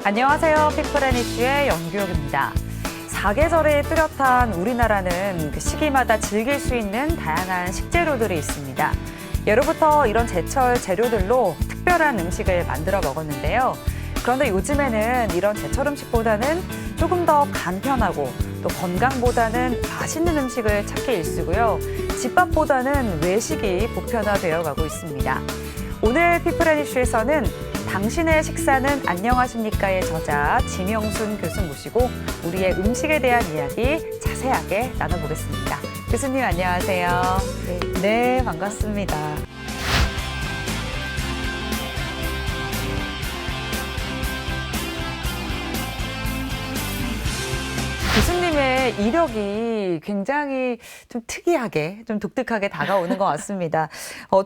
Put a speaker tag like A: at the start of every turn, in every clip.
A: 안녕하세요. 피플앤이슈의 연규옥입니다. 사계절이 뚜렷한 우리나라는 그 시기마다 즐길 수 있는 다양한 식재료들이 있습니다. 예로부터 이런 제철 재료들로 특별한 음식을 만들어 먹었는데요. 그런데 요즘에는 이런 제철 음식보다는 조금 더 간편하고 또 건강보다는 맛있는 음식을 찾기 일쑤고요. 집밥보다는 외식이 보편화되어 가고 있습니다. 오늘 피플앤이슈에서는 당신의 식사는 안녕하십니까의 저자 지명순 교수 모시고 우리의 음식에 대한 이야기 자세하게 나눠보겠습니다. 교수님 안녕하세요. 네, 반갑습니다. 교수님의 이력이 굉장히 좀 특이하게, 좀 독특하게 다가오는 것 같습니다.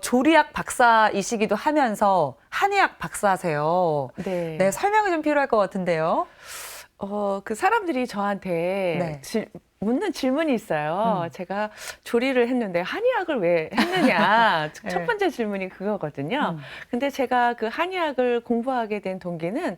A: 조리학 박사이시기도 하면서 한의학 박사세요. 네, 설명이 좀 필요할 것 같은데요.
B: 그 사람들이 저한테
A: 네.
B: 묻는 질문이 있어요. 제가 조리를 했는데 한의학을 왜 했느냐.
A: 네.
B: 첫 번째 질문이 그거거든요. 근데 제가 그 한의학을 공부하게 된 동기는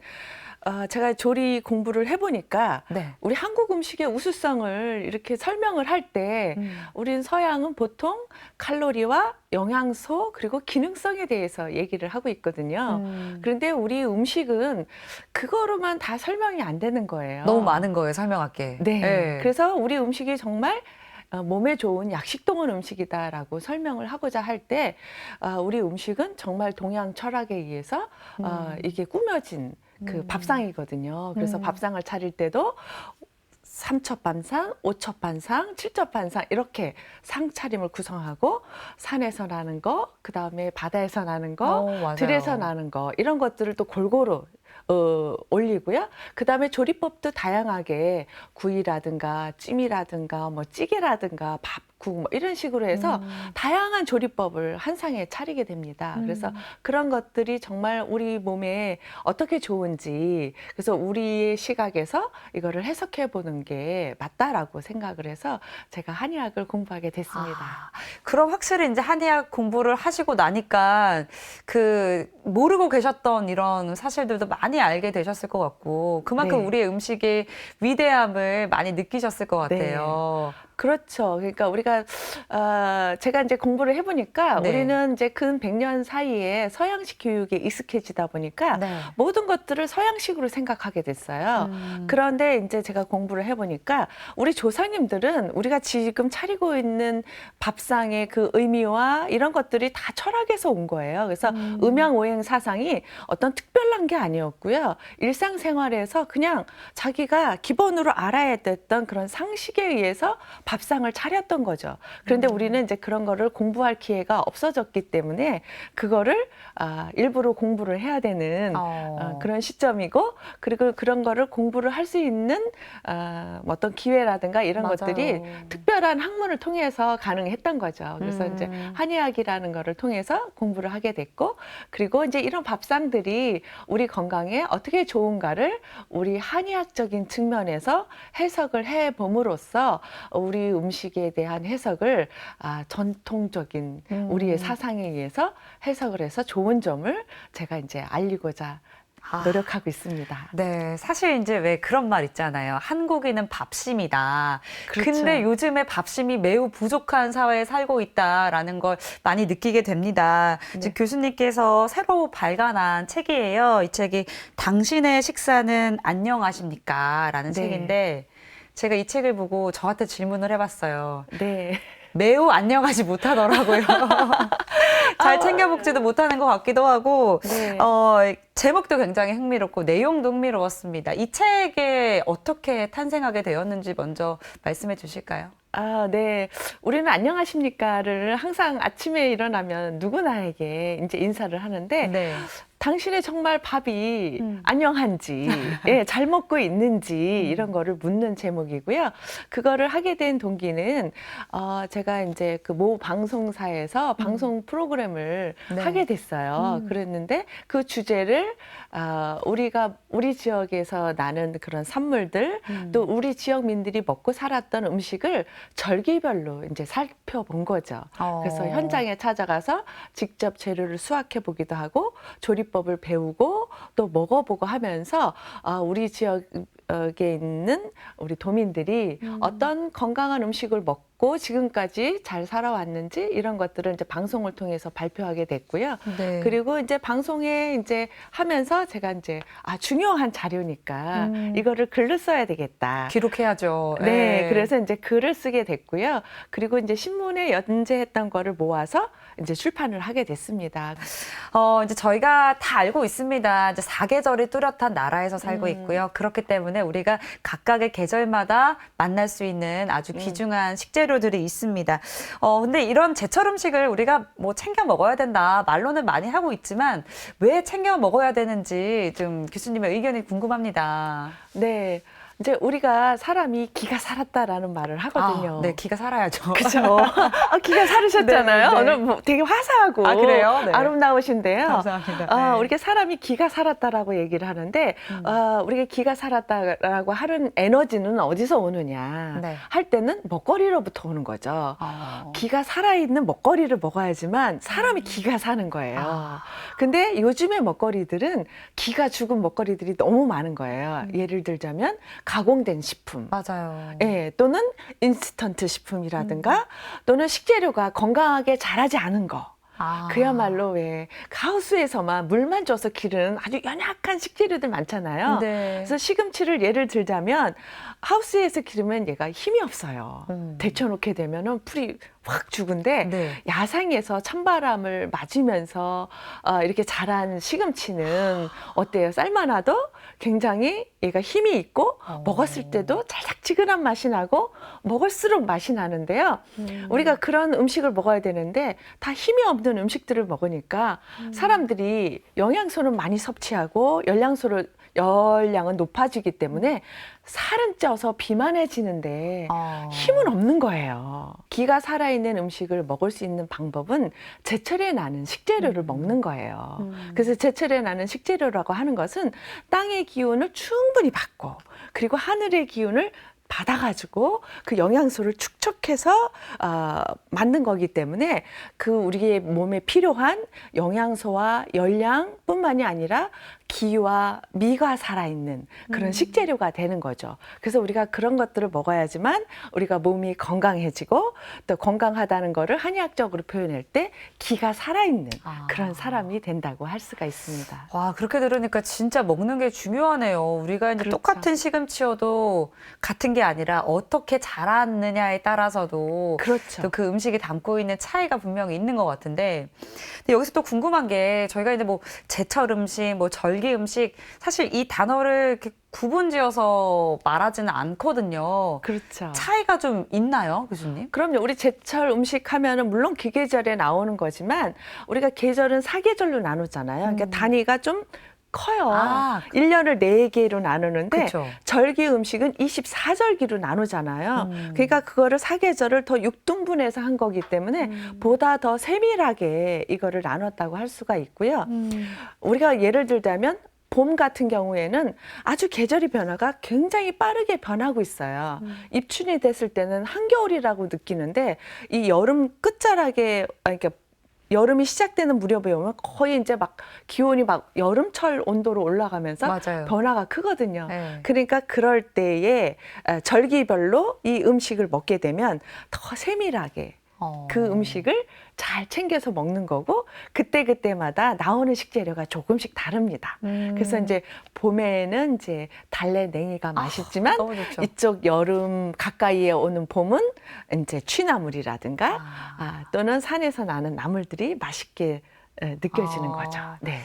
B: 제가 조리 공부를 해보니까
A: 네.
B: 우리 한국 음식의 우수성을 이렇게 설명을 할 때 우린 서양은 보통 칼로리와 영양소 그리고 기능성에 대해서 얘기를 하고 있거든요. 그런데 우리 음식은 그거로만 다 설명이 안 되는 거예요.
A: 너무 많은 거예요, 설명할 게.
B: 네.
A: 네.
B: 그래서 우리 음식이 정말 몸에 좋은 약식동원 음식이다라고 설명을 하고자 할 때 우리 음식은 정말 동양 철학에 의해서 이게 꾸며진 그 밥상이거든요. 그래서 밥상을 차릴 때도 삼첩 반상, 오첩 반상, 칠첩 반상 이렇게 상차림을 구성하고 산에서 나는 거, 그다음에 바다에서 나는 거,
A: 맞아요.
B: 들에서 나는 거 이런 것들을 또 골고루 올리고요. 그다음에 조리법도 다양하게 구이라든가 찜이라든가 뭐 찌개라든가 밥국 뭐 이런 식으로 해서 다양한 조리법을 한 상에 차리게 됩니다. 그래서 그런 것들이 정말 우리 몸에 어떻게 좋은지 그래서 우리의 시각에서 이거를 해석해 보는 게 맞다라고 생각을 해서 제가 한의학을 공부하게 됐습니다.
A: 그럼 확실히 이제 한의학 공부를 하시고 나니까 그 모르고 계셨던 이런 사실들도 많이 알게 되셨을 것 같고 그만큼
B: 네.
A: 우리의 음식의 위대함을 많이 느끼셨을 것
B: 네.
A: 같아요.
B: 그렇죠. 그러니까 우리가 제가 이제 공부를 해보니까
A: 네.
B: 우리는 이제 근 100년 사이에 서양식 교육에 익숙해지다 보니까
A: 네.
B: 모든 것들을 서양식으로 생각하게 됐어요. 그런데 이제 제가 공부를 해보니까 우리 조상님들은 우리가 지금 차리고 있는 밥상의 그 의미와 이런 것들이 다 철학에서 온 거예요. 그래서 음양오행 사상이 어떤 특별한 게 아니었고요. 일상생활에서 그냥 자기가 기본으로 알아야 됐던 그런 상식에 의해서 밥상을 차렸던 거죠. 그런데 우리는 이제 그런 거를 공부할 기회가 없어졌기 때문에 그거를 일부러 공부를 해야 되는 그런 시점이고 그리고 그런 거를 공부를 할 수 있는 어떤 기회라든가 이런
A: 맞아요.
B: 것들이 특별한 학문을 통해서 가능했던 거죠. 그래서 이제 한의학이라는 거를 통해서 공부를 하게 됐고 그리고 이제 이런 밥상들이 우리 건강에 어떻게 좋은가를 우리 한의학적인 측면에서 해석을 해 봄으로써 우리 음식에 대한 해석을 전통적인 우리의 사상에 의해서 해석을 해서 좋은 점을 제가 이제 알리고자 노력하고 있습니다.
A: 네, 사실 이제 왜 그런 말 있잖아요. 한국인은 밥심이다.
B: 그렇죠.
A: 근데 요즘에 밥심이 매우 부족한 사회에 살고 있다라는 걸 많이 느끼게 됩니다. 이제 교수님께서 새로 발간한 책이에요. 이 책이 당신의 식사는 안녕하십니까? 라는 책인데 제가 이 책을 보고 저한테 질문을 해봤어요.
B: 네.
A: 매우 안녕하지 못하더라고요. 잘 챙겨 먹지도 못하는 것 같기도 하고 제목도 굉장히 흥미롭고 내용도 흥미로웠습니다. 이 책에 어떻게 탄생하게 되었는지 먼저 말씀해 주실까요?
B: 네. 우리는 안녕하십니까를 항상 아침에 일어나면 누구나에게 이제 인사를 하는데 당신의 정말 밥이 안녕한지, 잘 먹고 있는지 이런 거를 묻는 제목이고요. 그거를 하게 된 동기는 제가 이제 그 모 방송사에서 방송 프로그램을 하게 됐어요. 그랬는데 그 주제를 우리 지역에서 나는 그런 산물들 또 우리 지역민들이 먹고 살았던 음식을 절기별로 이제 살펴본 거죠. 그래서 현장에 찾아가서 직접 재료를 수확해 보기도 하고 조리 조리법을 배우고 또 먹어보고 하면서 우리 지역에 있는 우리 도민들이 어떤 건강한 음식을 먹고 지금까지 잘 살아왔는지 이런 것들을 이제 방송을 통해서 발표하게 됐고요.
A: 네.
B: 그리고 이제 방송에 이제 하면서 제가 이제 중요한 자료니까 이거를 글로 써야 되겠다.
A: 기록해야죠.
B: 네,
A: 예.
B: 그래서 이제 글을 쓰게 됐고요. 그리고 이제 신문에 연재했던 거를 모아서 이제 출판을 하게 됐습니다.
A: 이제 저희가 다 알고 있습니다. 이제 사계절이 뚜렷한 나라에서 살고 있고요. 그렇기 때문에 우리가 각각의 계절마다 만날 수 있는 아주 귀중한 식재료들이 있습니다. 근데 이런 제철 음식을 우리가 뭐 챙겨 먹어야 된다. 말로는 많이 하고 있지만 왜 챙겨 먹어야 되는지 좀 교수님의 의견이 궁금합니다.
B: 네. 이제 우리가 사람이 기가 살았다라는 말을 하거든요.
A: 네, 기가 살아야죠.
B: 그렇죠. 기가 살으셨잖아요.
A: 네, 네.
B: 오늘 뭐 되게 화사하고
A: 그래요? 네.
B: 아름다우신데요.
A: 감사합니다. 네.
B: 우리가 사람이 기가 살았다라고 얘기를 하는데 우리가 기가 살았다라고 하는 에너지는 어디서 오느냐
A: 네.
B: 할 때는 먹거리로부터 오는 거죠. 기가 살아있는 먹거리를 먹어야지만 사람이 기가 사는 거예요. 근데 요즘의 먹거리들은 기가 죽은 먹거리들이 너무 많은 거예요. 예를 들자면 가공된 식품.
A: 맞아요.
B: 예, 또는 인스턴트 식품이라든가 또는 식재료가 건강하게 자라지 않은 거. 그야말로 왜 하우스에서만 물만 줘서 기르는 아주 연약한 식재료들 많잖아요.
A: 네.
B: 그래서 시금치를 예를 들자면 하우스에서 기르면 얘가 힘이 없어요. 데쳐놓게 되면은 풀이 확 죽은데
A: 네.
B: 야상에서 찬바람을 맞으면서 이렇게 자란 시금치는 어때요? 삶아놔도 굉장히 얘가 힘이 있고 먹었을 때도 찰싹지근한 맛이 나고 먹을수록 맛이 나는데요. 우리가 그런 음식을 먹어야 되는데 다 힘이 없는 음식들을 먹으니까 사람들이 영양소는 많이 섭취하고 열량은 높아지기 때문에 살은 쪄서 비만해지는데 힘은 없는 거예요. 기가 살아있는 음식을 먹을 수 있는 방법은 제철에 나는 식재료를 먹는 거예요. 그래서 제철에 나는 식재료라고 하는 것은 땅의 기운을 충분히 받고 그리고 하늘의 기운을 받아가지고 그 영양소를 축적해서 만든 거기 때문에 그 우리의 몸에 필요한 영양소와 열량뿐만이 아니라 기와 미가 살아있는 그런 식재료가 되는 거죠. 그래서 우리가 그런 것들을 먹어야지만 우리가 몸이 건강해지고 또 건강하다는 거를 한의학적으로 표현할 때 기가 살아있는 그런 사람이 된다고 할 수가 있습니다.
A: 와, 그렇게 들으니까 진짜 먹는 게 중요하네요. 우리가 이제
B: 그렇죠.
A: 똑같은 시금치여도 같은 게 아니라 어떻게 자랐느냐에 따라서도
B: 그렇죠.
A: 또 그 음식이 담고 있는 차이가 분명히 있는 것 같은데, 근데 여기서 또 궁금한 게 저희가 이제 뭐 제철 음식, 뭐 절기 음식 사실 이 단어를 이렇게 구분지어서 말하지는 않거든요.
B: 그렇죠.
A: 차이가 좀 있나요, 교수님?
B: 그럼요. 우리 제철 음식 하면은 물론 그 계절에 나오는 거지만 우리가 계절은 사계절로 나누잖아요. 그러니까 단위가 좀 커요. 1년을 4개로 나누는데
A: 그쵸.
B: 절기 음식은 24절기로 나누잖아요. 그러니까 그거를 사계절을 더 6등분해서 한 거기 때문에 보다 더 세밀하게 이거를 나눴다고 할 수가 있고요. 우리가 예를 들자면 봄 같은 경우에는 아주 계절의 변화가 굉장히 빠르게 변하고 있어요. 입춘이 됐을 때는 한겨울이라고 느끼는데 이 여름 끝자락에 그러니까 여름이 시작되는 무렵에 오면 거의 이제 막 기온이 막 여름철 온도로 올라가면서
A: 맞아요.
B: 변화가 크거든요.
A: 네.
B: 그러니까 그럴 때에 절기별로 이 음식을 먹게 되면 더 세밀하게 그 음식을 잘 챙겨서 먹는 거고 그때그때마다 나오는 식재료가 조금씩 다릅니다. 그래서 이제 봄에는 이제 달래 냉이가 맛있지만
A: 너무 좋죠.
B: 이쪽 여름 가까이에 오는 봄은 이제 취나물이라든가 또는 산에서 나는 나물들이 맛있게 느껴지는 거죠. 네.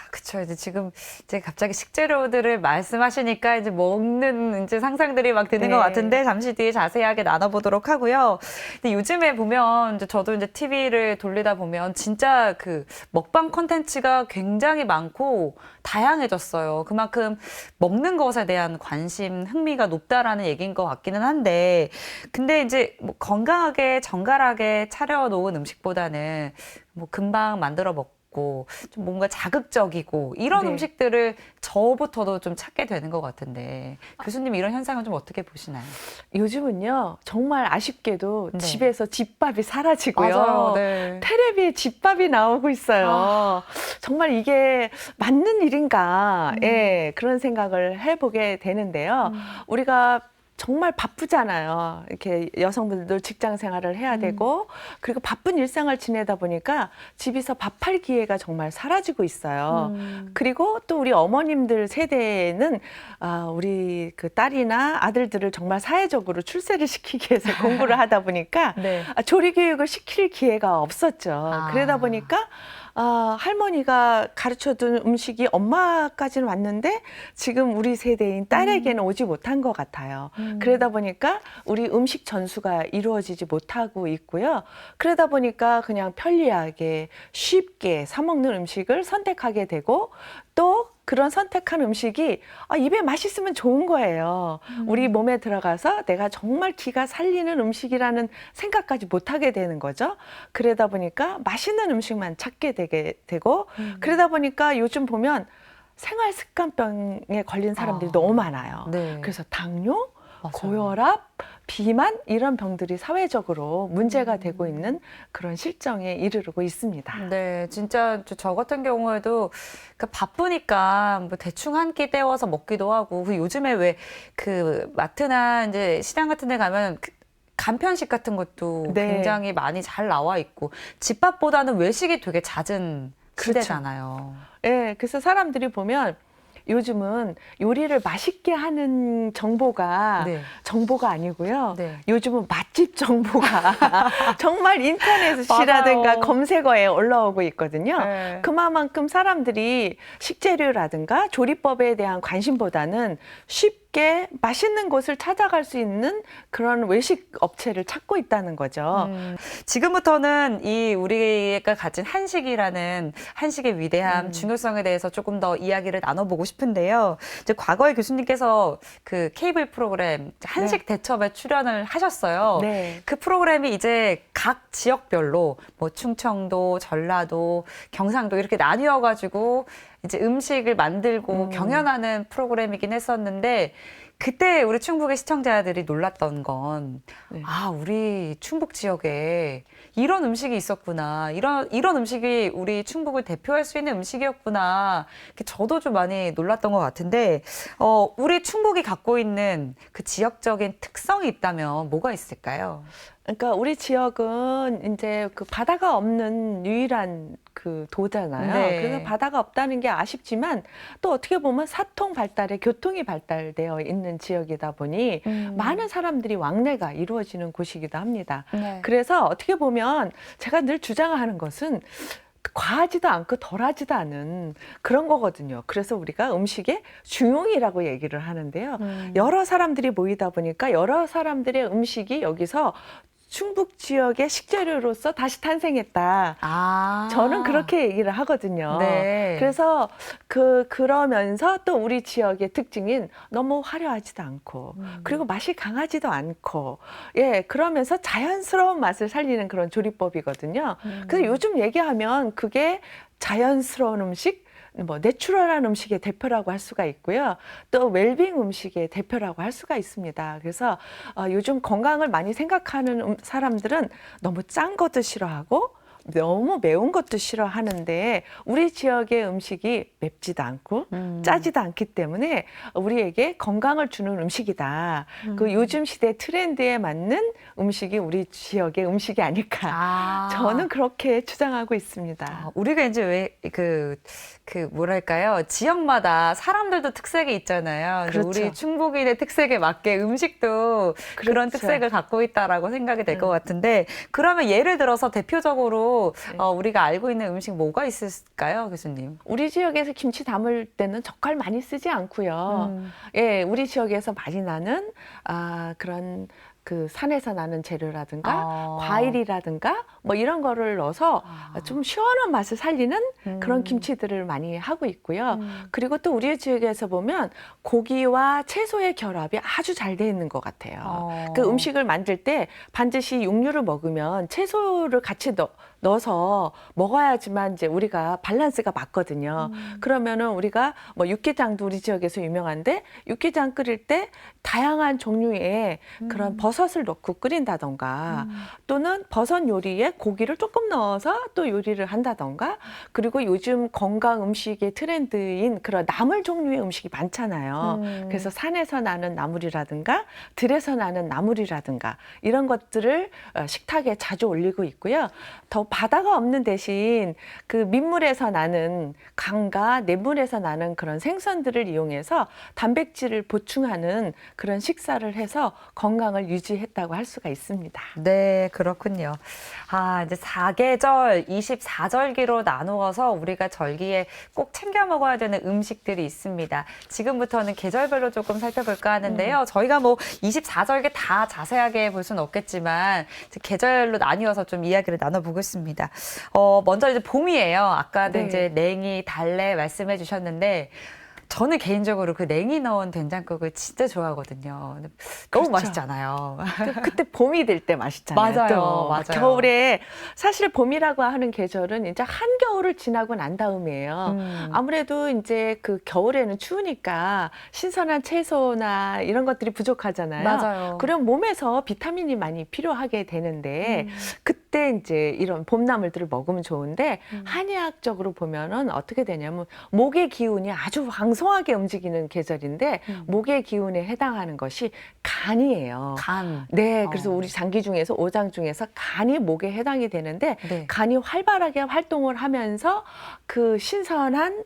A: 그쵸. 이제 지금 이제 갑자기 식재료들을 말씀하시니까 이제 먹는 이제 상상들이 막 드는
B: 네.
A: 것 같은데 잠시 뒤에 자세하게 나눠보도록 하고요. 근데 요즘에 보면 이제 저도 이제 TV를 돌리다 보면 진짜 그 먹방 콘텐츠가 굉장히 많고 다양해졌어요. 그만큼 먹는 것에 대한 관심, 흥미가 높다라는 얘기인 것 같기는 한데, 근데 이제 뭐 건강하게 정갈하게 차려놓은 음식보다는 뭐 금방 만들어 먹고 있고 좀 뭔가 자극적이고 이런
B: 네.
A: 음식들을 저부터도 좀 찾게 되는 것 같은데 교수님 이런 현상은 좀 어떻게 보시나요?
B: 요즘은요, 정말 아쉽게도
A: 네.
B: 집에서 집밥이 사라지고요.
A: 맞아요. 네.
B: 테레비에 집밥이 나오고 있어요.
A: 아.
B: 정말 이게 맞는 일인가,
A: 음.
B: 예, 그런 생각을 해보게 되는데요. 우리가 정말 바쁘잖아요. 이렇게 여성분들도 직장 생활을 해야 되고, 그리고 바쁜 일상을 지내다 보니까 집에서 밥할 기회가 정말 사라지고 있어요. 그리고 또 우리 어머님들 세대에는 우리 그 딸이나 아들들을 정말 사회적으로 출세를 시키기 위해서 공부를 하다 보니까
A: 네.
B: 조리 교육을 시킬 기회가 없었죠.
A: 아.
B: 그러다 보니까 할머니가 가르쳐준 음식이 엄마까지는 왔는데 지금 우리 세대인 딸에게는 오지 못한 것 같아요. 그러다 보니까 우리 음식 전수가 이루어지지 못하고 있고요. 그러다 보니까 그냥 편리하게 쉽게 사 먹는 음식을 선택하게 되고 또 그런 선택한 음식이 입에 맛있으면 좋은 거예요. 우리 몸에 들어가서 내가 정말 기가 살리는 음식이라는 생각까지 못하게 되는 거죠. 그러다 보니까 맛있는 음식만 찾게 되게 되고 그러다 보니까 요즘 보면 생활 습관병에 걸린 사람들이 너무 많아요.
A: 네.
B: 그래서 당뇨,
A: 맞아요.
B: 고혈압, 비만 이런 병들이 사회적으로 문제가 되고 있는 그런 실정에 이르르고 있습니다.
A: 네, 진짜 저 같은 경우에도 바쁘니까 뭐 대충 한 끼 때워서 먹기도 하고 그 요즘에 왜 그 마트나 이제 시장 같은 데 가면 그 간편식 같은 것도
B: 네.
A: 굉장히 많이 잘 나와 있고 집밥보다는 외식이 되게 잦은
B: 그렇죠.
A: 시대잖아요.
B: 예, 그래서 사람들이 보면 요즘은 요리를 맛있게 하는 정보가
A: 네.
B: 정보가 아니고요.
A: 네.
B: 요즘은 맛집 정보가 정말 인터넷이라든가
A: 맞아요.
B: 검색어에 올라오고 있거든요.
A: 네.
B: 그만큼 사람들이 식재료라든가 조리법에 대한 관심보다는 쉽게 맛있는 곳을 찾아갈 수 있는 그런 외식 업체를 찾고 있다는 거죠.
A: 지금부터는 이 우리가 가진 한식이라는 한식의 위대함, 중요성에 대해서 조금 더 이야기를 나눠보고 싶은데요. 이제 과거에 교수님께서 그 케이블 프로그램 한식 대첩에 출연을 하셨어요.
B: 네.
A: 그 프로그램이 이제 각 지역별로 뭐 충청도, 전라도, 경상도 이렇게 나뉘어가지고 이제 음식을 만들고 경연하는 프로그램이긴 했었는데 그때 우리 충북의 시청자들이 놀랐던 건
B: 네.
A: 우리 충북 지역에 이런 음식이 있었구나. 이런 음식이 우리 충북을 대표할 수 있는 음식이었구나. 저도 좀 많이 놀랐던 것 같은데, 우리 충북이 갖고 있는 그 지역적인 특성이 있다면 뭐가 있을까요?
B: 그러니까 우리 지역은 이제 그 바다가 없는 유일한 그 도잖아요.
A: 네.
B: 그래서 바다가 없다는 게 아쉽지만 또 어떻게 보면 사통 발달에 교통이 발달되어 있는 지역이다 보니 많은 사람들이 왕래가 이루어지는 곳이기도 합니다.
A: 네.
B: 그래서 어떻게 보면 제가 늘 주장하는 것은 과하지도 않고 덜하지도 않은 그런 거거든요. 그래서 우리가 음식의 중용이라고 얘기를 하는데요. 여러 사람들이 모이다 보니까 여러 사람들의 음식이 여기서 충북 지역의 식재료로서 다시 탄생했다. 저는 그렇게 얘기를 하거든요.
A: 네.
B: 그래서 그러면서 또 우리 지역의 특징인 너무 화려하지도 않고 그리고 맛이 강하지도 않고 그러면서 자연스러운 맛을 살리는 그런 조리법이거든요. 그래서 요즘 얘기하면 그게 자연스러운 음식, 뭐 내추럴한 음식의 대표라고 할 수가 있고요. 또 웰빙 음식의 대표라고 할 수가 있습니다. 그래서 요즘 건강을 많이 생각하는 사람들은 너무 짠 것도 싫어하고 너무 매운 것도 싫어하는데 우리 지역의 음식이 맵지도 않고 짜지도 않기 때문에 우리에게 건강을 주는 음식이다. 그 요즘 시대 트렌드에 맞는 음식이 우리 지역의 음식이 아닐까. 저는 그렇게 주장하고 있습니다.
A: 우리가 이제 왜 뭐랄까요? 지역마다 사람들도 특색이 있잖아요.
B: 그렇죠.
A: 우리 충북인의 특색에 맞게 음식도 그런
B: 그렇죠.
A: 특색을 갖고 있다라고 생각이 될 것 같은데 그러면 예를 들어서 대표적으로 우리가 알고 있는 음식 뭐가 있을까요, 교수님?
B: 우리 지역에서 김치 담을 때는 젓갈 많이 쓰지 않고요. 우리 지역에서 많이 나는 그런 그 산에서 나는 재료라든가 과일이라든가 뭐 이런 거를 넣어서 좀 시원한 맛을 살리는 그런 김치들을 많이 하고 있고요. 그리고 또 우리 지역에서 보면 고기와 채소의 결합이 아주 잘 돼 있는 것 같아요. 그 음식을 만들 때 반드시 육류를 먹으면 채소를 같이 넣어서 먹어야지만 이제 우리가 밸런스가 맞거든요. 그러면은 우리가 뭐 육개장도 우리 지역에서 유명한데 육개장 끓일 때 다양한 종류의 그런 버섯을 넣고 끓인다던가 또는 버섯 요리에 고기를 조금 넣어서 또 요리를 한다던가 그리고 요즘 건강 음식의 트렌드인 그런 나물 종류의 음식이 많잖아요. 그래서 산에서 나는 나물이라든가 들에서 나는 나물이라든가 이런 것들을 식탁에 자주 올리고 있고요. 더 바다가 없는 대신 그 민물에서 나는 강과 냇물에서 나는 그런 생선들을 이용해서 단백질을 보충하는 그런 식사를 해서 건강을 유지했다고 할 수가 있습니다.
A: 네, 그렇군요. 아, 이제 4계절, 24절기로 나누어서 우리가 절기에 꼭 챙겨 먹어야 되는 음식들이 있습니다. 지금부터는 계절별로 조금 살펴볼까 하는데요. 저희가 뭐 24절기 다 자세하게 볼 수는 없겠지만 이제 계절로 나뉘어서 좀 이야기를 나눠보겠습니다. 먼저 이제 봄이에요. 아까도
B: 네.
A: 이제 냉이, 달래 말씀해 주셨는데 저는 개인적으로 그 냉이 넣은 된장국을 진짜 좋아하거든요. 근데 너무
B: 그렇죠.
A: 맛있잖아요.
B: 그때 봄이 될 때 맛있잖아요.
A: 맞아요,
B: 또
A: 맞아요.
B: 겨울에 사실 봄이라고 하는 계절은 이제 한겨울을 지나고 난 다음이에요. 아무래도 이제 그 겨울에는 추우니까 신선한 채소나 이런 것들이 부족하잖아요.
A: 맞아요.
B: 그럼 몸에서 비타민이 많이 필요하게 되는데 그때 이제 이런 봄나물들을 먹으면 좋은데 한의학적으로 보면은 어떻게 되냐면 목의 기운이 아주 왕성하게 움직이는 계절인데 목의 기운에 해당하는 것이 간이에요.
A: 간.
B: 네, 그래서 우리 장기 중에서 오장 중에서 간이 목에 해당이 되는데
A: 네.
B: 간이 활발하게 활동을 하면서 그 신선한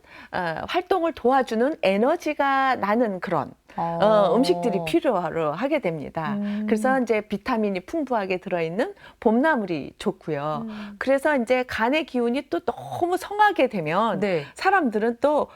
B: 활동을 도와주는 에너지가 나는 그런 음식들이 필요로 하게 됩니다. 그래서 이제 비타민이 풍부하게 들어있는 봄나물이 좋고요. 그래서 이제 간의 기운이 또 너무 성하게 되면
A: 네.
B: 사람들은 또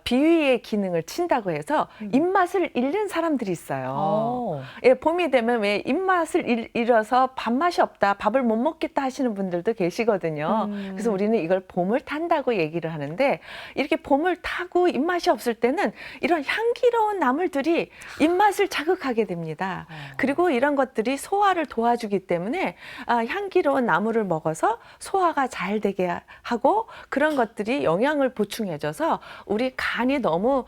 B: 비위의 기능을 친다고 해서 입맛을 잃는 사람들이 있어요. 예, 봄이 되면 왜 입맛을 잃어서 밥맛이 없다, 밥을 못 먹겠다 하시는 분들도 계시거든요. 그래서 우리는 이걸 봄을 탄다고 얘기를 하는데 이렇게 봄을 타고 입맛이 없을 때는 이런 향기로운 나물들이 입맛을 자극하게 됩니다. 그리고 이런 것들이 소화를 도와주기 때문에 향기로운 나물을 먹어서 소화가 잘 되게 하고 그런 것들이 영양을 보충해줘서 우리 간이 너무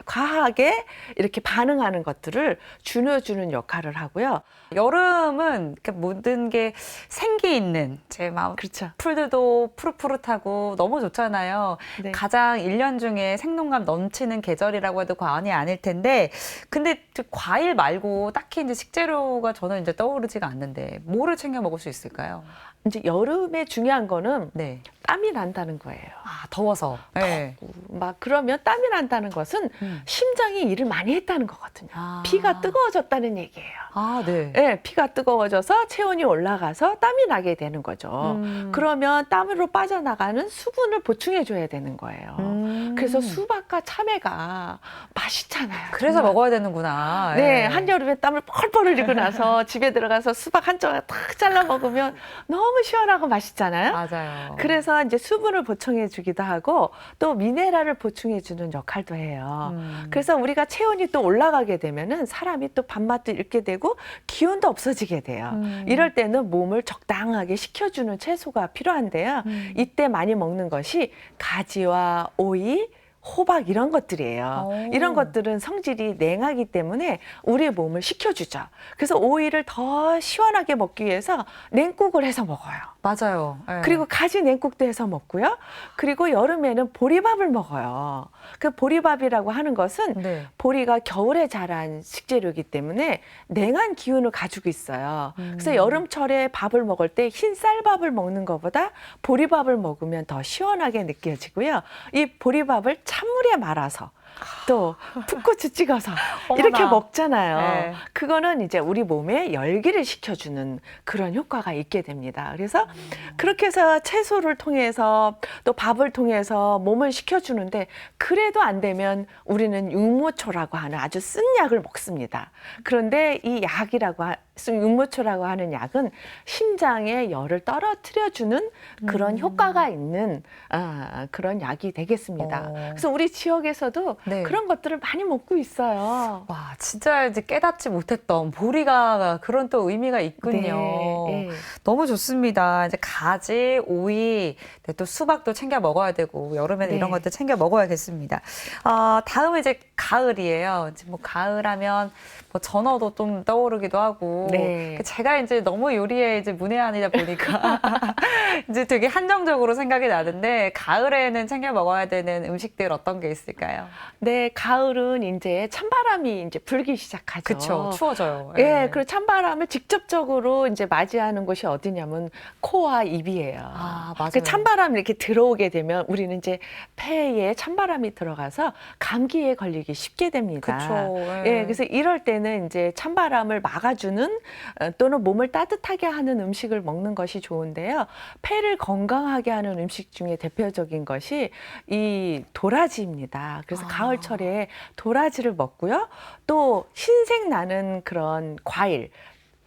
B: 과하게 이렇게 반응하는 것들을 줄여주는 역할을 하고요.
A: 여름은 이렇게 모든 게 생기 있는 제 마음.
B: 그렇죠.
A: 풀들도 푸릇푸릇하고 너무 좋잖아요.
B: 네.
A: 가장 1년 중에 생동감 넘치는 계절이라고 해도 과언이 아닐 텐데, 근데 과일 말고 딱히 이제 식재료가 저는 이제 떠오르지가 않는데, 뭐를 챙겨 먹을 수 있을까요?
B: 이제 여름에 중요한 거는
A: 네.
B: 땀이 난다는 거예요.
A: 아, 더워서. 네.
B: 막 그러면 땀이 난다는 것은 심장이 일을 많이 했다는 거거든요.
A: 아.
B: 피가 뜨거워졌다는 얘기예요.
A: 아, 네.
B: 네, 피가 뜨거워져서 체온이 올라가서 땀이 나게 되는 거죠. 그러면 땀으로 빠져나가는 수분을 보충해 줘야 되는 거예요. 그래서 수박과 참외가 맛있잖아요.
A: 그래서
B: 정말.
A: 먹어야 되는구나.
B: 네,
A: 예.
B: 한여름에 땀을 펄펄 흘리고 나서 집에 들어가서 수박 한 조각 탁 잘라 먹으면 너무 시원하고 맛있잖아요.
A: 맞아요.
B: 그래서 이제 수분을 보충해 주기도 하고 또 미네랄을 보충해 주는 역할도 해요. 그래서 우리가 체온이 또 올라가게 되면은 사람이 또 밥맛도 잃게 되고 기운도 없어지게 돼요. 이럴 때는 몸을 적당하게 식혀주는 채소가 필요한데요. 이때 많이 먹는 것이 가지와 오이, 호박 이런 것들이에요.
A: 오.
B: 이런 것들은 성질이 냉하기 때문에 우리의 몸을 식혀주죠. 그래서 오이를 더 시원하게 먹기 위해서 냉국을 해서 먹어요.
A: 맞아요. 예.
B: 그리고 가지 냉국도 해서 먹고요. 그리고 여름에는 보리밥을 먹어요. 그 보리밥이라고 하는 것은
A: 네.
B: 보리가 겨울에 자란 식재료이기 때문에 냉한 기운을 가지고 있어요. 그래서 여름철에 밥을 먹을 때 흰 쌀밥을 먹는 것보다 보리밥을 먹으면 더 시원하게 느껴지고요. 이 보리밥을 찬물에 말아서 또 풋고추 찍어서 이렇게
A: 어머나.
B: 먹잖아요.
A: 네.
B: 그거는 이제 우리 몸에 열기를 식혀주는 그런 효과가 있게 됩니다. 그래서 그렇게 해서 채소를 통해서 또 밥을 통해서 몸을 식혀주는데 그래도 안 되면 우리는 육모초라고 하는 아주 쓴 약을 먹습니다. 그런데 이 약이라고 육모초라고 하는 약은 심장의 열을 떨어뜨려주는 그런 효과가 있는 그런 약이 되겠습니다. 그래서 우리 지역에서도
A: 네.
B: 그런 것들을 많이 먹고 있어요.
A: 와, 진짜 이제 깨닫지 못했던 보리가 그런 또 의미가 있군요.
B: 네, 네.
A: 너무 좋습니다. 이제 가지, 오이, 네, 또 수박도 챙겨 먹어야 되고 여름에는
B: 네.
A: 이런 것들 챙겨 먹어야겠습니다. 다음은 이제 가을이에요. 이제 뭐 가을하면 뭐 전어도 좀 떠오르기도 하고
B: 네.
A: 제가 이제 너무 요리에 이제 문외한이다 보니까 이제 되게 한정적으로 생각이 나는데 가을에는 챙겨 먹어야 되는 음식들 어떤 게 있을까요?
B: 네, 가을은 이제 찬바람이 이제 불기 시작하죠.
A: 그렇죠. 추워져요.
B: 예, 그리고 찬바람을 직접적으로 이제 맞이하는 곳이 어디냐면 코와 입이에요.
A: 아, 맞아요.
B: 그 찬바람이 이렇게 들어오게 되면 우리는 이제 폐에 찬바람이 들어가서 감기에 걸리기 쉽게 됩니다.
A: 그렇죠.
B: 예, 그래서 이럴 때는 이제 찬바람을 막아주는 또는 몸을 따뜻하게 하는 음식을 먹는 것이 좋은데요. 폐를 건강하게 하는 음식 중에 대표적인 것이 이 도라지입니다. 그래서 가을철에 도라지를 먹고요. 또 흰색 나는 그런 과일.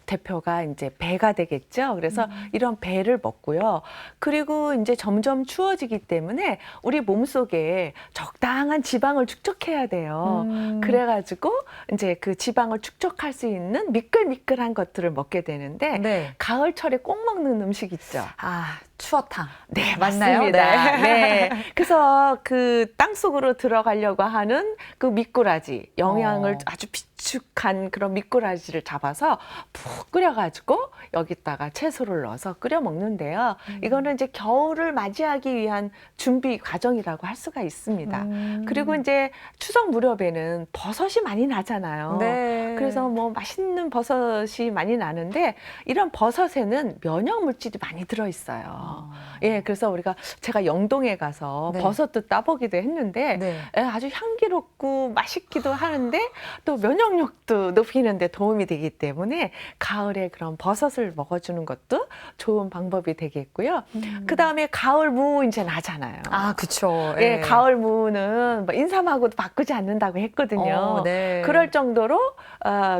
B: 대표가 이제 배가 되겠죠. 그래서 이런 배를 먹고요. 그리고 이제 점점 추워지기 때문에 우리 몸속에 적당한 지방을 축적해야 돼요. 그래가지고 이제 그 지방을 축적할 수 있는 미끌미끌한 것들을 먹게 되는데
A: 네.
B: 가을철에 꼭 먹는 음식 있죠.
A: 아, 추어탕.
B: 네,
A: 맞나요?
B: 맞습니다.
A: 네.
B: 네. 그래서 그 땅속으로 들어가려고 하는 그 미꾸라지, 영양을 아주 비축한 그런 미꾸라지를 잡아서 푹 끓여가지고 여기다가 채소를 넣어서 끓여 먹는데요. 이거는 이제 겨울을 맞이하기 위한 준비 과정이라고 할 수가 있습니다. 그리고 이제 추석 무렵에는 버섯이 많이 나잖아요.
A: 네.
B: 그래서 뭐 맛있는 버섯이 많이 나는데 이런 버섯에는 면역 물질이 많이 들어있어요. 예, 그래서 제가 영동에 가서
A: 네.
B: 버섯도 따보기도 했는데
A: 네.
B: 예, 아주 향기롭고 맛있기도 하는데 또 면역력도 높이는 데 도움이 되기 때문에 가을에 그런 버섯을 먹어주는 것도 좋은 방법이 되겠고요. 그다음에 가을 무 이제 나잖아요.
A: 아, 그쵸.
B: 예, 가을 무는 뭐 인삼하고도 바꾸지 않는다고 했거든요.
A: 네.
B: 그럴 정도로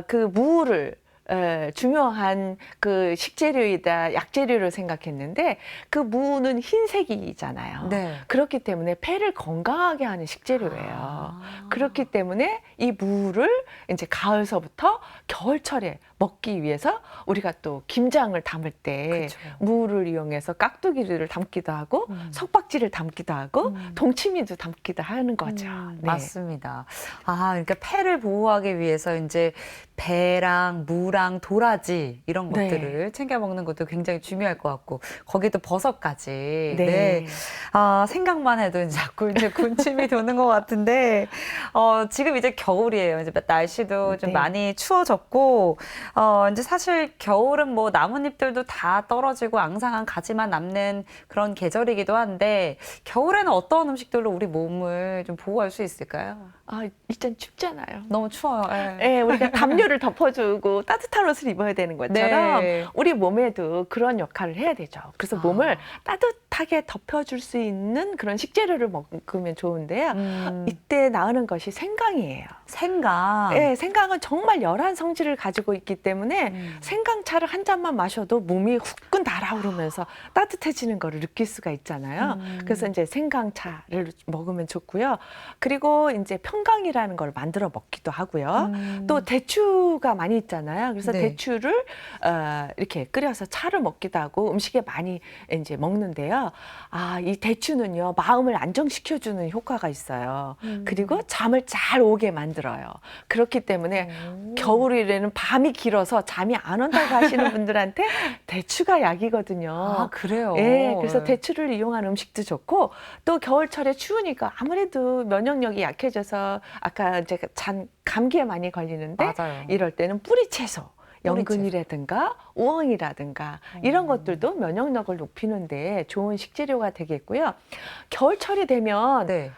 B: 그 무를 중요한 그 식재료이다, 약재료로 생각했는데 그 무는 흰색이잖아요.
A: 네.
B: 그렇기 때문에 폐를 건강하게 하는 식재료예요. 그렇기 때문에 이 무를 이제 가을서부터 겨울철에 먹기 위해서 우리가 또 김장을 담을 때
A: 그쵸.
B: 무를 이용해서 깍두기를 담기도 하고 석박지를 담기도 하고 동치미도 담기도 하는 거죠. 네.
A: 맞습니다. 아, 그러니까 폐를 보호하기 위해서 이제 배랑 무랑 도라지 이런
B: 네.
A: 것들을 챙겨 먹는 것도 굉장히 중요할 것 같고 거기도 버섯까지.
B: 네.
A: 네. 아, 생각만 해도 이제 자꾸 이제 군침이 도는 것 같은데 지금 이제 겨울이에요. 이제 날씨도 좀
B: 네.
A: 많이 추워졌고 이제 사실 겨울은 뭐 나뭇잎들도 다 떨어지고 앙상한 가지만 남는 그런 계절이기도 한데 겨울에는 어떤 음식들로 우리 몸을 좀 보호할 수 있을까요?
B: 아, 일단 춥잖아요.
A: 너무 추워요. 예.
B: 예, 우리가 담요를 덮어주고 따뜻한 옷을 입어야 되는 것처럼
A: 네.
B: 우리 몸에도 그런 역할을 해야 되죠. 그래서 몸을 따뜻하게 덮여줄 수 있는 그런 식재료를 먹으면 좋은데요. 이때 나오는 것이 생강이에요.
A: 생강.
B: 예, 생강은 정말 열한 성질을 가지고 있기 때문에 생강차를 한 잔만 마셔도 몸이 후끈 달아오르면서 따뜻해지는 거를 느낄 수가 있잖아요. 그래서 이제 생강차를 먹으면 좋고요. 그리고 이제 평강이라는 걸 만들어 먹기도 하고요. 또 대추가 많이 있잖아요. 그래서
A: 네.
B: 대추를 이렇게 끓여서 차를 먹기도 하고 음식에 많이 이제 먹는데요. 아, 이 대추는요, 마음을 안정시켜주는 효과가 있어요. 그리고 잠을 잘 오게 만들어요. 그렇기 때문에 겨울이라는 밤이 길어서 잠이 안 온다고 하시는 분들한테 대추가 약이거든요.
A: 아, 그래요?
B: 예, 그래서 대추를 이용한 음식도 좋고 또 겨울철에 추우니까 아무래도 면역력이 약해져서 아까 제가 감기에 많이 걸리는데
A: 맞아요.
B: 이럴 때는 뿌리 채소.
A: 뿌리채소.
B: 연근이라든가 우엉이라든가 이런 것들도 면역력을 높이는데 좋은 식재료가 되겠고요. 겨울철이 되면
A: 네.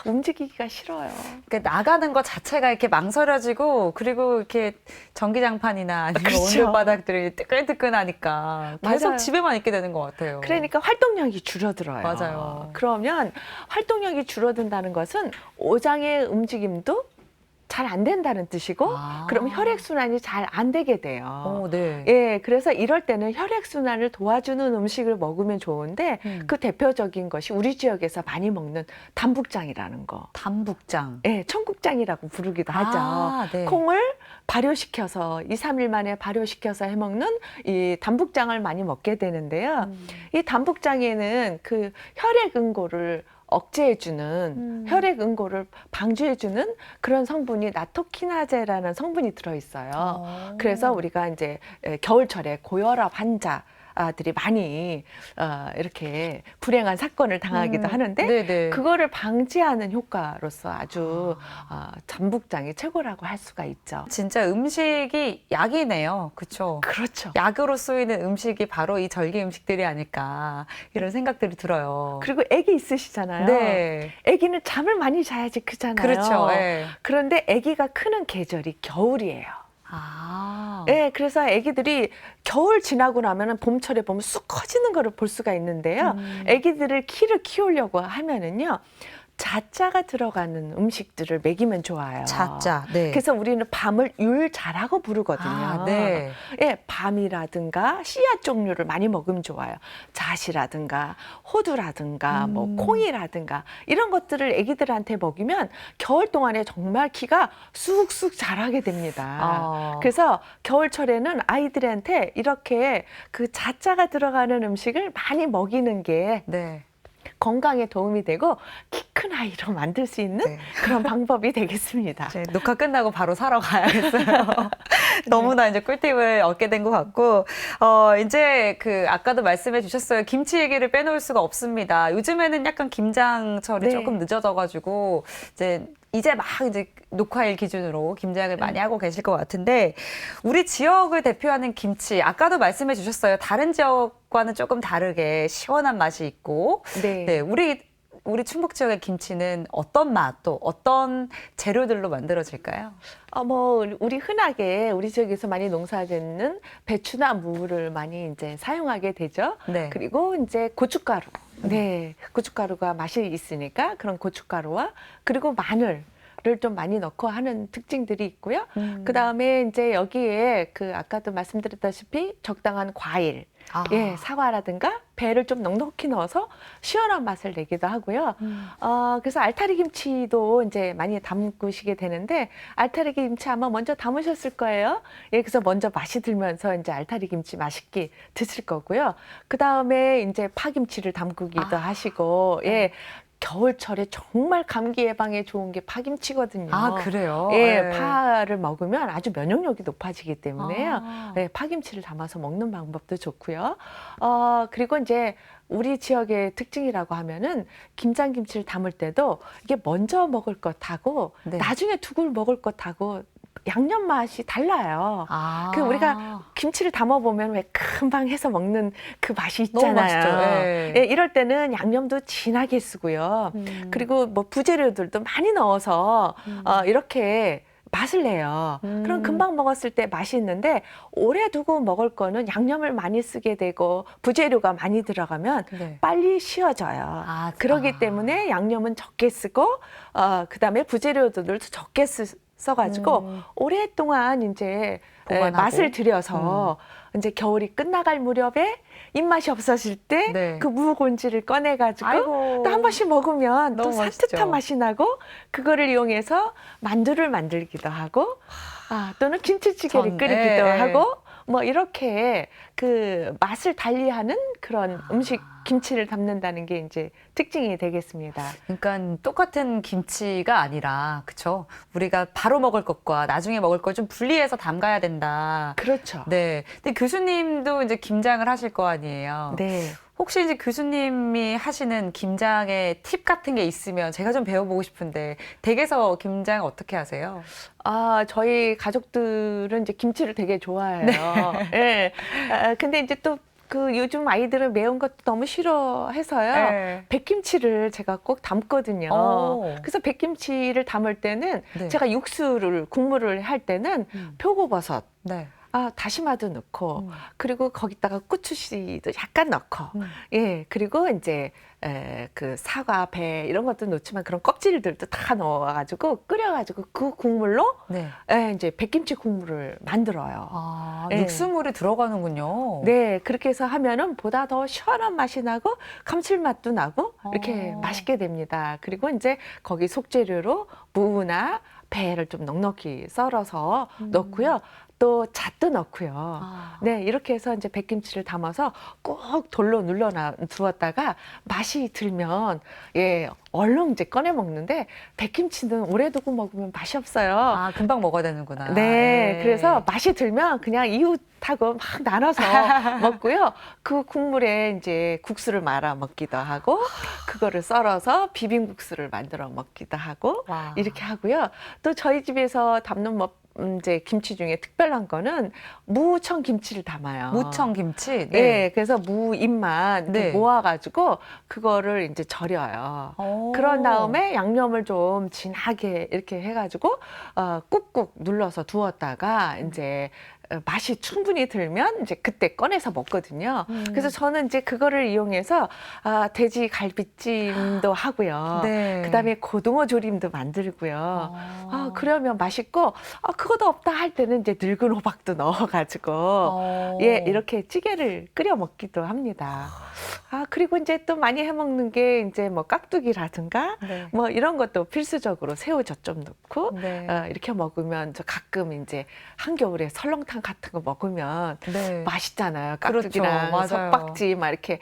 B: 움직이기가 싫어요.
A: 그러니까 나가는 것 자체가 이렇게 망설여지고 그리고 이렇게 전기장판이나 아니면
B: 그렇죠.
A: 온돌바닥들이 뜨끈뜨끈하니까 계속
B: 맞아요.
A: 집에만 있게 되는 것 같아요.
B: 그러니까 활동량이 줄어들어요.
A: 맞아요.
B: 그러면 활동량이 줄어든다는 것은 오장의 움직임도 잘 안 된다는 뜻이고 그럼 혈액순환이 잘 안 되게 돼요.
A: 네.
B: 예, 그래서 이럴 때는 혈액순환을 도와주는 음식을 먹으면 좋은데 그 대표적인 것이 우리 지역에서 많이 먹는 담북장이라는 거.
A: 담북장.
B: 예, 청국장이라고 부르기도 하죠.
A: 네.
B: 콩을 발효시켜서 2, 3일 만에 발효시켜서 해먹는 이 담북장을 많이 먹게 되는데요. 이 담북장에는 그 혈액 응고를 억제해주는 혈액 응고를 방지해주는 그런 성분이 나토키나제라는 성분이 들어있어요. 그래서 우리가 이제 겨울철에 고혈압 환자들이 많이 이렇게 불행한 사건을 당하기도 하는데
A: 네네.
B: 그거를 방지하는 효과로서 아주 잠북장이 최고라고 할 수가 있죠.
A: 진짜 음식이 약이네요. 그렇죠?
B: 그렇죠.
A: 약으로 쓰이는 음식이 바로 이 절기 음식들이 아닐까 이런 생각들이 들어요.
B: 그리고 아기 있으시잖아요.
A: 네.
B: 아기는 잠을 많이 자야지 크잖아요.
A: 그렇죠. 네.
B: 그런데 아기가 크는 계절이 겨울이에요. 네, 그래서 아기들이 겨울 지나고 나면은 봄철에 보면 쑥 커지는 거를 볼 수가 있는데요. 아기들을 키를 키우려고 하면은요. 자자가 들어가는 음식들을 먹이면 좋아요.
A: 자자. 네.
B: 그래서 우리는 밤을 율자라고 부르거든요.
A: 네.
B: 예, 밤이라든가 씨앗 종류를 많이 먹으면 좋아요. 잣이라든가 호두라든가 뭐 콩이라든가 이런 것들을 아기들한테 먹이면 겨울 동안에 정말 키가 쑥쑥 자라게 됩니다. 그래서 겨울철에는 아이들한테 이렇게 그 자자가 들어가는 음식을 많이 먹이는 게
A: 네.
B: 건강에 도움이 되고 키 큰 아이로 만들 수 있는 그런 방법이 되겠습니다.
A: 이제 녹화 끝나고 바로 사러 가야겠어요. 너무나 이제 꿀팁을 얻게 된 것 같고, 이제 그 아까도 말씀해 주셨어요. 김치 얘기를 빼놓을 수가 없습니다. 요즘에는 약간 김장철이 조금 늦어져가지고 이제 막 이제 녹화일 기준으로 김장을 많이 하고 계실 것 같은데, 우리 지역을 대표하는 김치, 아까도 말씀해 주셨어요. 다른 지역과는 조금 다르게 시원한 맛이 있고, 네, 우리 충북 지역의 김치는 어떤 맛, 또 어떤 재료들로 만들어질까요?
B: 뭐 우리 흔하게 우리 지역에서 많이 농사짓는 배추나 무를 많이 이제 사용하게 되죠.
A: 네.
B: 그리고 이제 고춧가루. 네, 고춧가루가 맛이 있으니까 그런 고춧가루와 그리고 마늘. 를 좀 많이 넣고 하는 특징들이 있고요. 그 다음에 이제 여기에 그 아까도 말씀드렸다시피 적당한 과일, 예, 사과라든가 배를 좀 넉넉히 넣어서 시원한 맛을 내기도 하고요. 그래서 알타리 김치도 이제 많이 담그시게 되는데 알타리 김치 아마 먼저 담으셨을 거예요. 예, 그래서 먼저 맛이 들면서 이제 알타리 김치 맛있게 드실 거고요. 그 다음에 이제 파김치를 담그기도 하시고, 예. 겨울철에 정말 감기 예방에 좋은 게 파김치거든요.
A: 그래요?
B: 예,
A: 네.
B: 파를 먹으면 아주 면역력이 높아지기 때문에요. 예, 파김치를 담아서 먹는 방법도 좋고요. 그리고 이제 우리 지역의 특징이라고 하면은 김장김치를 담을 때도 이게 먼저 먹을 것하고 나중에 두고 먹을 것하고 양념 맛이 달라요. 그 우리가 김치를 담아 보면 왜 금방 해서 먹는 그 맛이 있잖아요.
A: 너무 맛있죠.
B: 예, 이럴 때는 양념도 진하게 쓰고요. 그리고 뭐 부재료들도 많이 넣어서 이렇게 맛을 내요. 그럼 금방 먹었을 때 맛이 있는데 오래 두고 먹을 거는 양념을 많이 쓰게 되고 부재료가 많이 들어가면 빨리 쉬어져요. 그렇기 때문에 양념은 적게 쓰고 그다음에 부재료들도 적게 써가지고 오랫동안 이제 맛을 들여서 이제 겨울이 끝나갈 무렵에 입맛이 없어질 때 그 무곤지를 꺼내가지고 또 한 번씩 먹으면 또 산뜻한 맛이 나고 그거를 이용해서 만두를 만들기도 하고 또는 김치찌개를 끓이기도 하고 뭐 이렇게 그 맛을 달리하는 그런 음식 김치를 담는다는 게 이제 특징이 되겠습니다.
A: 그러니까 똑같은 김치가 아니라, 그렇죠? 우리가 바로 먹을 것과 나중에 먹을 걸 좀 분리해서 담가야 된다.
B: 그렇죠.
A: 네. 근데 교수님도 이제 김장을 하실 거 아니에요.
B: 네.
A: 혹시 이제 교수님이 하시는 김장의 팁 같은 게 있으면 제가 좀 배워보고 싶은데, 댁에서 김장 어떻게 하세요?
B: 저희 가족들은 이제 김치를 되게 좋아해요. 예. 근데 이제 또 그 요즘 아이들은 매운 것도 너무 싫어해서요. 백김치를 제가 꼭 담거든요. 그래서 백김치를 담을 때는 제가 국물을 할 때는 표고버섯, 다시마도 넣고 그리고 거기다가 고추씨도 약간 넣고 예 그리고 이제 그 사과, 배 이런 것도 넣지만 그런 껍질들도 다 넣어가지고 끓여가지고 그 국물로
A: 네.
B: 이제 백김치 국물을 만들어요.
A: 아,
B: 예.
A: 육수물이 들어가는군요.
B: 네, 그렇게 해서 하면은 보다 더 시원한 맛이 나고 감칠맛도 나고 이렇게 맛있게 됩니다. 그리고 이제 거기 속재료로 무나 배를 좀 넉넉히 썰어서 넣고요. 또 잣도 넣고요.
A: 아.
B: 네, 이렇게 해서 이제 백김치를 담아서 꼭 돌로 눌러 두었다가 맛이 들면 예, 얼른 이제 꺼내 먹는데 백김치는 오래 두고 먹으면 맛이 없어요.
A: 아, 금방 먹어야 되는구나.
B: 네,
A: 예.
B: 그래서 맛이 들면 그냥 이웃하고 막 나눠서 먹고요. 그 국물에 이제 국수를 말아 먹기도 하고, 그거를 썰어서 비빔국수를 만들어 먹기도 하고,
A: 와.
B: 이렇게 하고요. 또 저희 집에서 담는 이제 김치 중에 특별한 거는 무청 김치를 담아요.
A: 무청 김치.
B: 네, 그래서 무 잎만 이렇게
A: 네.
B: 모아가지고 그거를 이제 절여요.
A: 오.
B: 그런 다음에 양념을 좀 진하게 이렇게 해가지고 꾹꾹 눌러서 두었다가 이제 맛이 충분히 들면 이제 그때 꺼내서 먹거든요. 그래서 저는 이제 그거를 이용해서 돼지 갈비찜도 하고요.
A: 네.
B: 그다음에 고등어 조림도 만들고요. 그러면 맛있고 그것도 없다 할 때는 이제 늙은 호박도 넣어가지고 예 이렇게 찌개를 끓여 먹기도 합니다. 그리고 이제 또 많이 해 먹는 게 이제 뭐 깍두기라든가
A: 네.
B: 뭐 이런 것도 필수적으로 새우젓 좀 넣고
A: 네.
B: 이렇게 먹으면 저 가끔 이제 한겨울에 설렁탕 같은 거 먹으면
A: 네.
B: 맛있잖아요.
A: 그렇죠.
B: 깍두기랑
A: 맞아요.
B: 석박지 막 이렇게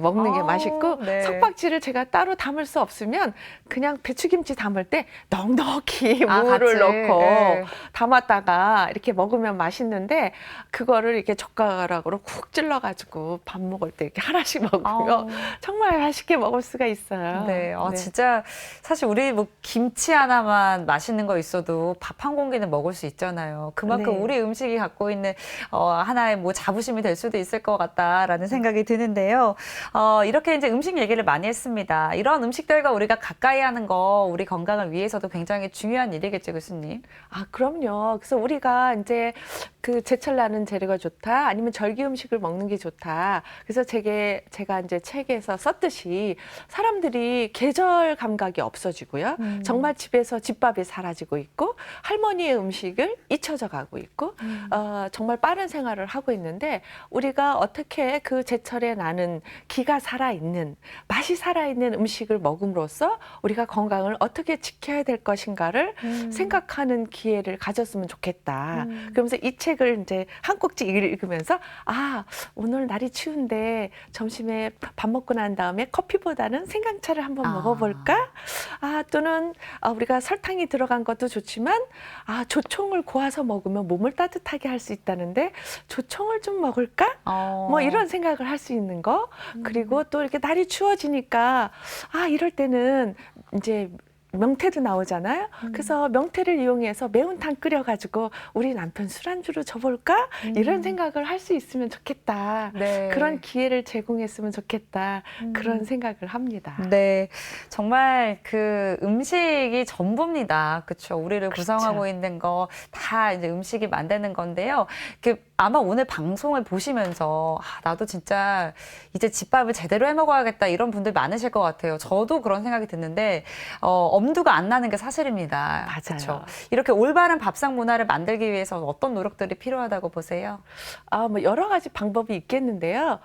B: 먹는 게 맛있고
A: 네.
B: 석박지를 제가 따로 담을 수 없으면 그냥 배추김치 담을 때 넉넉히
A: 아,
B: 무를
A: 같이.
B: 넣고
A: 네.
B: 담았다가 이렇게 먹으면 맛있는데 그거를 이렇게 젓가락으로 쿡 찔러가지고 밥 먹을 때 이렇게 하나씩 먹으면
A: 아우.
B: 정말 맛있게 먹을 수가 있어요.
A: 네, 진짜 사실 우리 뭐 김치 하나만 맛있는 거 있어도 밥 한 공기는 먹을 수 있잖아요. 그만큼
B: 네.
A: 우리 음식이 갖고 있는 하나의 뭐 자부심이 될 수도 있을 것 같다라는 생각이 드는데요. 이렇게 이제 음식 얘기를 많이 했습니다. 이런 음식들과 우리가 가까이 하는 거 우리 건강을 위해서도 굉장히 중요한 일이겠죠, 교수님.
B: 그럼요. 그래서 우리가 이제 그 제철 나는 재료가 좋다, 아니면 절기 음식을 먹는 게 좋다. 그래서 제가 이제 책에서 썼듯이 사람들이 계절 감각이 없어지고요. 정말 집에서 집밥이 사라지고 있고 할머니의 음식을 잊혀져 가고 있고 정말 빠른 생활을 하고 있는데 우리가 어떻게 그 제철에 나는 기가 살아있는 맛이 살아있는 음식을 먹음으로써 우리가 건강을 어떻게 지켜야 될 것인가를 생각하는 기회를 가졌으면 좋겠다. 그러면서 이 책을 이제 한 꼭지 읽으면서 오늘 날이 추운데 점심에 밥 먹고 난 다음에 커피보다는 생강차를 한번 먹어볼까? 또는 우리가 설탕이 들어간 것도 좋지만 조청을 고아서 먹으면 몸을 따뜻하게 할 수 있다는데 조청을 좀 먹을까? 뭐 이런 생각을 할 수 있는 거. 그리고 또 이렇게 날이 추워지니까 이럴 때는 이제 명태도 나오잖아요. 그래서 명태를 이용해서 매운탕 끓여가지고 우리 남편 술안주로 줘볼까? 이런 생각을 할 수 있으면 좋겠다.
A: 네.
B: 그런 기회를 제공했으면 좋겠다. 그런 생각을 합니다.
A: 네, 정말 그 음식이 전부입니다. 그렇죠. 우리를
B: 그렇죠.
A: 구성하고 있는 거 다 이제 음식이 만드는 건데요. 아마 오늘 방송을 보시면서 나도 진짜 이제 집밥을 제대로 해 먹어야겠다 이런 분들 많으실 것 같아요. 저도 그런 생각이 드는데 엄두가 안 나는 게 사실입니다.
B: 맞아요.
A: 그렇죠. 이렇게 올바른 밥상 문화를 만들기 위해서 어떤 노력들이 필요하다고 보세요?
B: 뭐 여러 가지 방법이 있겠는데요.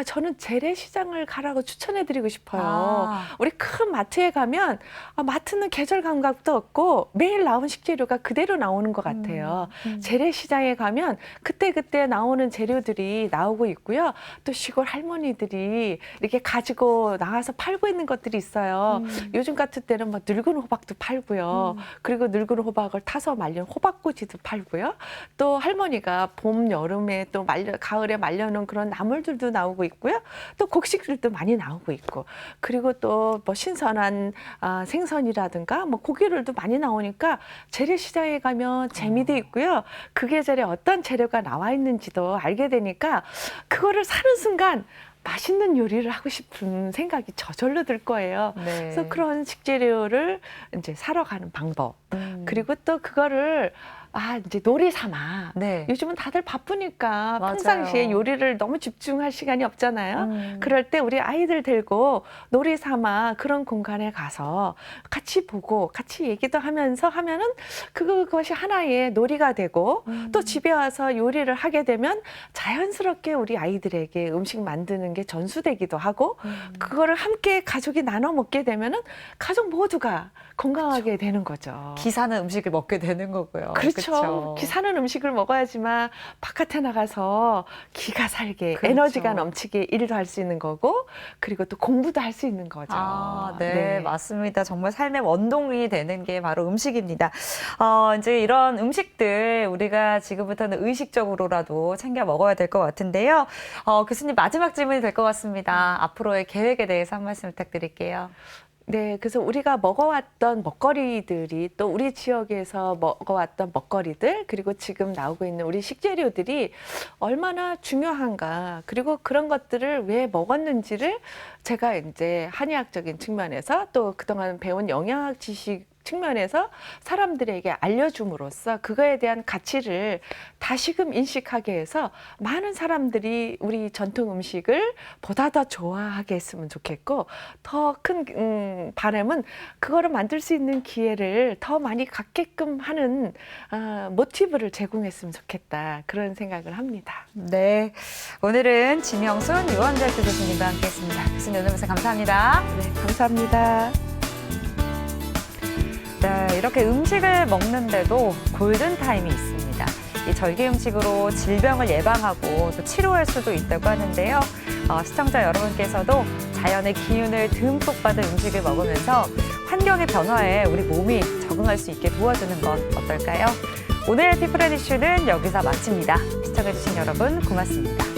B: 저는 재래시장을 가라고 추천해드리고 싶어요. 우리 큰 마트에 가면 마트는 계절 감각도 없고 매일 나온 식재료가 그대로 나오는 것 같아요. 재래시장에 가면 그때그때 나오는 재료들이 나오고 있고요. 또 시골 할머니들이 이렇게 가지고 나와서 팔고 있는 것들이 있어요. 요즘 같은 때는 뭐 늙은 호박도 팔고요. 그리고 늙은 호박을 타서 말린 호박꼬지도 팔고요. 또 할머니가 봄, 여름에 또 가을에 말려놓은 그런 나물들도 나오고 있고요. 또 곡식들도 많이 나오고 있고, 그리고 또 뭐 신선한 생선이라든가 뭐 고기들도 많이 나오니까 재래시장에 가면 재미도 있고요. 그 계절에 어떤 재료가 나와 있는지도 알게 되니까 그거를 사는 순간 맛있는 요리를 하고 싶은 생각이 저절로 들 거예요.
A: 네.
B: 그래서 그런 식재료를 이제 사러 가는 방법. 그리고 또 그거를 이제 놀이 삼아.
A: 네.
B: 요즘은 다들 바쁘니까
A: 맞아요.
B: 평상시에 요리를 너무 집중할 시간이 없잖아요. 그럴 때 우리 아이들 데리고 놀이 삼아 그런 공간에 가서 같이 보고 같이 얘기도 하면서 하면은 그것이 하나의 놀이가 되고 또 집에 와서 요리를 하게 되면 자연스럽게 우리 아이들에게 음식 만드는 게 전수되기도 하고 그거를 함께 가족이 나눠 먹게 되면은 가족 모두가 건강하게 되는 거죠.
A: 기사는 음식을 먹게 되는 거고요.
B: 그렇죠.
A: 그쵸?
B: 기사는 음식을 먹어야지만 바깥에 나가서 기가 살게
A: 그렇죠.
B: 에너지가 넘치게 일도 할 수 있는 거고 그리고 또 공부도 할 수 있는 거죠.
A: 네, 맞습니다. 정말 삶의 원동력이 되는 게 바로 음식입니다. 이제 이런 음식들 우리가 지금부터는 의식적으로라도 챙겨 먹어야 될 것 같은데요. 교수님 마지막 질문이 될 것 같습니다. 앞으로의 계획에 대해서 한 말씀 부탁드릴게요.
B: 네, 그래서 우리가 먹어왔던 먹거리들이 또 우리 지역에서 먹어왔던 먹거리들 그리고 지금 나오고 있는 우리 식재료들이 얼마나 중요한가 그리고 그런 것들을 왜 먹었는지를 제가 이제 한의학적인 측면에서 또 그동안 배운 영양학 지식 측면에서 사람들에게 알려줌으로써 그거에 대한 가치를 다시금 인식하게 해서 많은 사람들이 우리 전통 음식을 보다 더 좋아하게 했으면 좋겠고 더 큰 바람은 그거를 만들 수 있는 기회를 더 많이 갖게끔 하는 모티브를 제공했으면 좋겠다 그런 생각을 합니다.
A: 네, 오늘은 진영순 유원대학교 교수님과 함께했습니다. 교수님 오늘 말씀 감사합니다.
B: 네, 감사합니다.
A: 네, 이렇게 음식을 먹는데도 골든타임이 있습니다. 이 절개 음식으로 질병을 예방하고 또 치료할 수도 있다고 하는데요. 시청자 여러분께서도 자연의 기운을 듬뿍 받은 음식을 먹으면서 환경의 변화에 우리 몸이 적응할 수 있게 도와주는 건 어떨까요? 오늘의 피플앤 이슈는 여기서 마칩니다. 시청해주신 여러분 고맙습니다.